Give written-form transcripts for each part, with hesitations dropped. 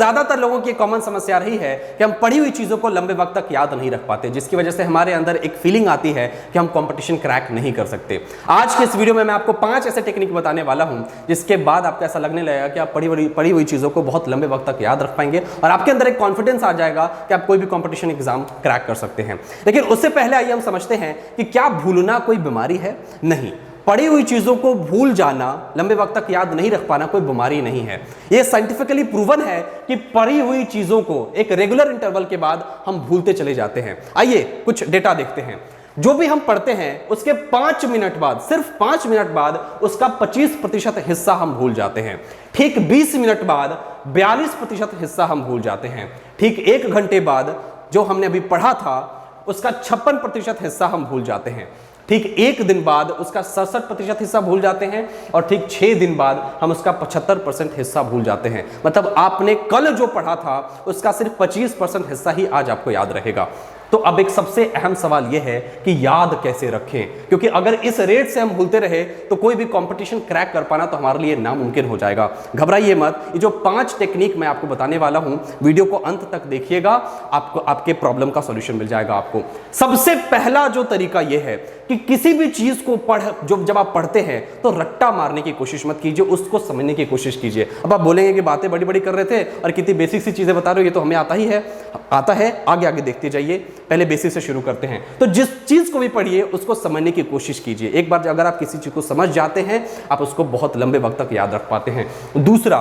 ज्यादातर लोगों की कॉमन समस्या रही है कि हम पढ़ी हुई चीजों को लंबे वक्त तक याद नहीं रख पाते, जिसकी वजह से हमारे अंदर एक फीलिंग आती है कि हम कंपटीशन क्रैक नहीं कर सकते। आज के इस वीडियो में मैं आपको 5 ऐसे टेक्निक बताने वाला हूं जिसके बाद आपको ऐसा लगने लगेगा कि आप पढ़ी हुई चीजों को बहुत लंबे वक्त तक याद रख पाएंगे और आपके अंदर एक कॉन्फिडेंस आ जाएगा कि आप कोई भी कंपटीशन एग्जाम क्रैक कर सकते हैं। लेकिन उससे पहले आइए हम समझते हैं कि क्या भूलना कोई बीमारी है? नहीं, पढ़ी हुई चीजों को भूल जाना, लंबे वक्त तक याद नहीं रख पाना कोई बीमारी नहीं है। यह साइंटिफिकली प्रूवन है कि पढ़ी हुई चीजों को एक रेगुलर इंटरवल के बाद हम भूलते चले जाते हैं। आइए कुछ डेटा देखते हैं। जो भी हम पढ़ते हैं उसके 5 मिनट बाद, सिर्फ 5 मिनट बाद उसका 25% हिस्सा हम भूल जाते हैं। ठीक 20 मिनट बाद 42% हिस्सा हम भूल जाते हैं। ठीक 1 घंटे बाद जो हमने अभी पढ़ा था उसका 56% हिस्सा हम भूल जाते हैं। ठीक 1 दिन बाद उसका 67% हिस्सा भूल जाते हैं और ठीक 6 दिन बाद हम उसका 75% हिस्सा भूल जाते हैं। मतलब आपने कल जो पढ़ा था उसका सिर्फ 25% हिस्सा ही आज आपको याद रहेगा। तो अब एक सबसे अहम सवाल यह है कि याद कैसे रखें, क्योंकि अगर इस रेट से हम भूलते रहे तो कोई भी कंपटीशन क्रैक कर पाना तो हमारे लिए नामुमकिन हो जाएगा। घबराइए मत, ये जो 5 टेक्निक मैं आपको बताने वाला हूं, वीडियो को अंत तक देखिएगा, आपको आपके प्रॉब्लम का सॉल्यूशन मिल जाएगा आपको। सबसे पहला जो तरीका यह है कि किसी भी चीज को जब आप पढ़ते हैं तो रट्टा मारने की कोशिश मत कीजिए, उसको समझने की कोशिश कीजिए। अब आप बोलेंगे कि बातें बड़ी बड़ी कर रहे थे और कितनी बेसिक सी चीजें बता रहे हो, ये तो हमें आता है। आगे आगे देखते जाइए, पहले बेसिक से शुरू करते हैं। तो जिस चीज को भी पढ़िए उसको समझने की कोशिश कीजिए। एक बार अगर आप किसी चीज को समझ जाते हैं आप उसको बहुत लंबे वक्त तक याद रख पाते हैं। दूसरा,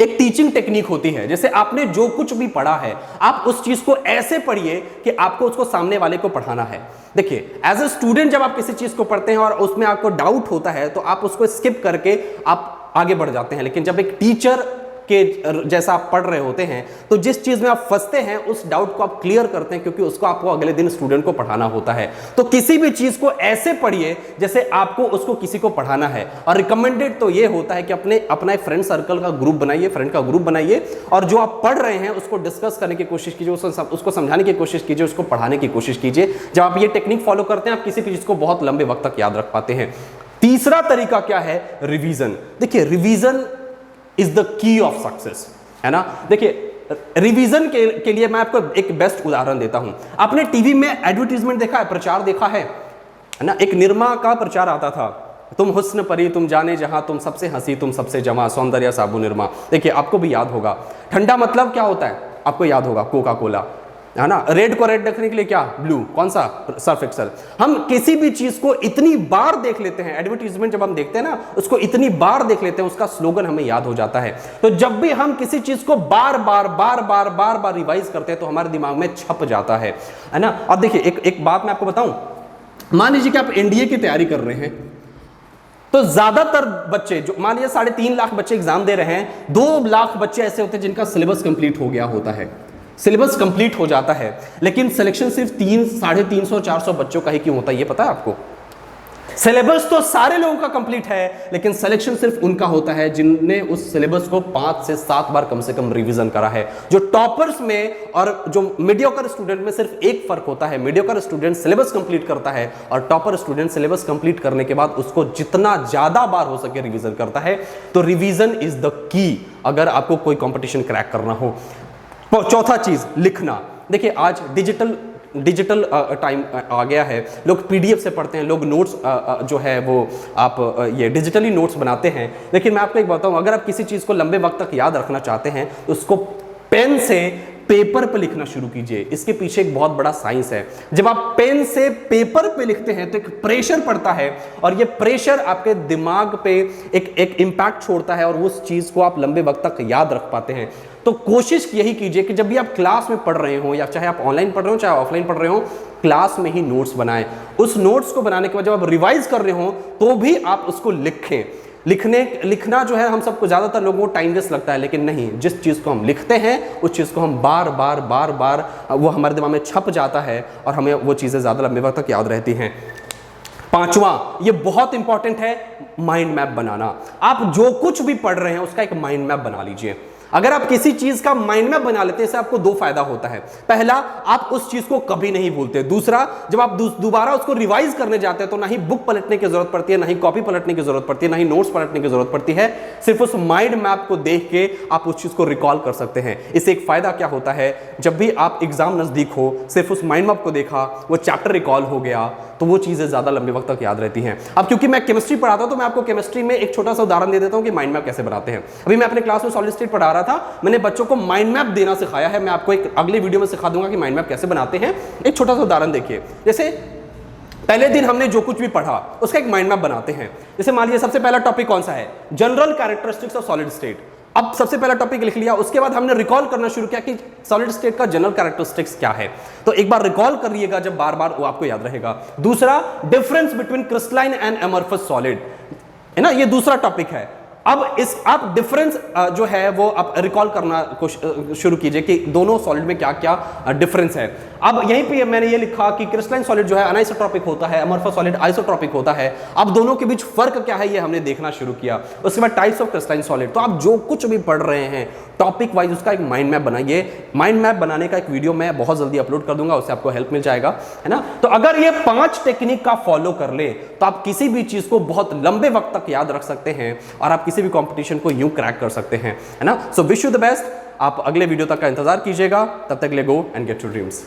एक टीचिंग टेक्निक होती है, जैसे आपने जो कुछ भी पढ़ा है आप उस चीज को ऐसे पढ़िए कि आपको उसको सामने वाले को पढ़ाना है। देखिए, एज ए स्टूडेंट जब आप किसी चीज को पढ़ते हैं और उसमें आपको डाउट होता है तो आप उसको स्किप करके आप आगे बढ़ जाते हैं। लेकिन जब एक टीचर के जैसा आप पढ़ रहे होते हैं तो जिस चीज में आप फंसते हैं उस डाउट को आप क्लियर करते हैं, क्योंकि उसको आपको अगले दिन स्टूडेंट को पढ़ाना होता है। तो किसी भी चीज को ऐसे पढ़िए जैसे आपको उसको किसी को पढ़ाना है। और रिकमेंडेड तो ये होता है कि अपना एक फ्रेंड सर्कल का ग्रुप बनाइए, फ्रेंड का ग्रुप बनाइए और जो आप पढ़ रहे हैं उसको डिस्कस करने की कोशिश कीजिए, उसको समझाने की कोशिश कीजिए, उसको पढ़ाने की कोशिश कीजिए। जब आप ये टेक्निक फॉलो करते हैं आप किसी भी चीज को बहुत लंबे वक्त तक याद रख पाते हैं। तीसरा तरीका क्या है? रिवीजन। देखिए, revision is the key of success, है ना। देखिए, रिवीजन के लिए मैं आपको एक बेस्ट उदाहरण देता हूं। आपने टीवी में एडवर्टीजमेंट देखा है, प्रचार देखा है ना। एक निरमा का प्रचार आता था, तुम हुस्न परी तुम जाने जहां, तुम सबसे हंसी तुम सबसे जमा, सौंदर्य साबु निरमा। देखिए, आपको भी याद होगा। ठंडा मतलब क्या होता है आपको याद होगा, कोका कोला, है ना। रेड को रेड देखने के लिए क्या, ब्लू, कौन सा, सर्फ एक्सेल। हम किसी भी चीज को इतनी बार देख लेते हैं, एडवर्टीजमेंट जब हम देखते हैं ना उसको इतनी बार देख लेते हैं उसका स्लोगन हमें याद हो जाता है। तो जब भी हम किसी चीज को बार बार रिवाइज करते हैं तो हमारे दिमाग में छप जाता है ना। अब देखिए, एक बात मैं आपको बताऊं, मान लीजिए कि आप एनडीए की तैयारी कर रहे हैं तो ज्यादातर बच्चे, जो मान लीजिए 3.5 लाख बच्चे एग्जाम दे रहे हैं, 2 लाख बच्चे ऐसे होते हैं जिनका सिलेबस कंप्लीट हो गया होता है। सिलेबस कंप्लीट हो जाता है लेकिन सिलेक्शन सिर्फ 350-400 बच्चों का ही क्यों होता है, ये पता है आपको? सिलेबस तो सारे लोगों का कंप्लीट है लेकिन सिलेक्शन सिर्फ उनका होता है जिनने उस सिलेबस को 5 से 7 बार कम से कम रिवीजन करा है। जो टॉपर्स में और जो मीडियोकर स्टूडेंट में सिर्फ एक फर्क होता है, मीडियोकर स्टूडेंट सिलेबस कंप्लीट करता है और टॉपर स्टूडेंट सिलेबस कंप्लीट करने के बाद उसको जितना ज्यादा बार हो सके रिवीजन करता है। तो रिवीजन इज द की अगर आपको कोई कंपटीशन क्रैक करना हो। चौथा चीज, लिखना। देखिए, आज डिजिटल टाइम आ गया है, लोग पीडीएफ से पढ़ते हैं, लोग नोट्स जो है वो आप ये डिजिटली नोट्स बनाते हैं। लेकिन मैं आपको एक बताऊं, अगर आप किसी चीज़ को लंबे वक्त तक याद रखना चाहते हैं तो उसको पेन से पेपर पे लिखना शुरू कीजिए। इसके पीछे एक बहुत बड़ा साइंस है। जब आप पेन से पेपर पे लिखते हैं तो एक प्रेशर पड़ता है और ये प्रेशर आपके दिमाग पे एक इम्पैक्ट छोड़ता है और उस चीज़ को आप लंबे वक्त तक याद रख पाते हैं। तो कोशिश यही कीजिए कि जब भी आप क्लास में पढ़ रहे हो या चाहे आप ऑनलाइन पढ़ रहे हो चाहे ऑफलाइन पढ़ रहे हो, क्लास में ही नोट्स बनाएं। उस नोट्स को बनाने के बाद जब आप रिवाइज कर रहे हो तो भी आप उसको लिखें। लिखना जो है हम सबको, ज़्यादातर लोगों को टाइमलेस लगता है, लेकिन नहीं, जिस चीज़ को हम लिखते हैं उस चीज़ को हम बार बार वो हमारे दिमाग में छप जाता है और हमें वो चीज़ें ज़्यादा लंबे वक्त तक याद रहती हैं। 5वां, ये बहुत इंपॉर्टेंट है, माइंड मैप बनाना। आप जो कुछ भी पढ़ रहे हैं उसका एक माइंड मैप बना लीजिए। अगर आप किसी चीज का माइंड मैप बना लेते हैं, इससे आपको दो फायदा होता है। पहला, आप उस चीज को कभी नहीं भूलते। दूसरा, जब आप दोबारा उसको रिवाइज करने जाते हैं तो ना ही बुक पलटने की जरूरत पड़ती है, ना ही कॉपी पलटने की जरूरत पड़ती है, ना ही नोट्स पलटने की जरूरत पड़ती है। सिर्फ उस माइंड मैप को देख के आप उस चीज को रिकॉल कर सकते हैं। इससे एक फायदा क्या होता है, जब भी आप एग्जाम नजदीक हो, सिर्फ उस माइंड मैप को देखा, वो चैप्टर रिकॉल हो गया, तो वो चीजें ज्यादा लंबे वक्त तक याद रहती हैं। अब क्योंकि मैं केमिस्ट्री पढ़ाता हूं तो मैं आपको केमिस्ट्री में एक छोटा सा उदाहरण दे देता हूं कि माइंड मैप कैसे बनाते हैं। अभी मैं अपने क्लास में सॉलिड स्टेट पढ़ा रहा था, मैंने बच्चों को माइंड मैप देना सिखाया है। मैं आपको एक अगले वीडियो में सिखा दूंगा कि माइंड मैप कैसे बनाते हैं। एक छोटा सा उदाहरण देखिए, जैसे पहले दिन हमने जो कुछ भी पढ़ा उसका एक माइंड मैप बनाते हैं। जैसे मान लीजिए सबसे पहला टॉपिक कौन सा है, general characteristics of solid state. अब सबसे पहला टॉपिक लिख लिया, उसके बाद हमने रिकॉल करना शुरू किया कि सॉलिड स्टेट का जनरल कैरेक्टरिस्टिक्स क्या है। तो एक बार रिकॉल करिएगा, जब बार बार वो आपको याद रहेगा। दूसरा, difference between crystalline and amorphous solid, है ना, ये दूसरा टॉपिक है। अब इस आप डिफरेंस जो है वो आप रिकॉल करना शुरू कीजिए कि दोनों सॉलिड में क्या क्या डिफरेंस है। अब यहीं पे मैंने ये लिखा कि क्रिस्टलाइन सॉलिड जो है अनाइसोट्रॉपिक होता है, अमॉर्फस सॉलिड आइसोट्रॉपिक होता है। अब दोनों के बीच फर्क क्या है ये हमने देखना शुरू किया। उसके बाद टाइप्स ऑफ क्रिस्टलाइन सॉलिड। तो आप जो कुछ भी पढ़ रहे हैं टॉपिक वाइज उसका एक माइंड मैप बनाइए। माइंड मैप बनाने का एक वीडियो मैं बहुत जल्दी अपलोड कर दूंगा, उससे आपको हेल्प मिल जाएगा, है ना। तो अगर ये 5 टेक्निक का फॉलो कर ले तो आप किसी भी चीज को बहुत लंबे वक्त तक याद रख सकते हैं और आप किसी भी कंपटीशन को यूं क्रैक कर सकते हैं, है ना। So wish you the best. आप अगले वीडियो तक का इंतजार कीजिएगा, तब तक ले go and get to dreams.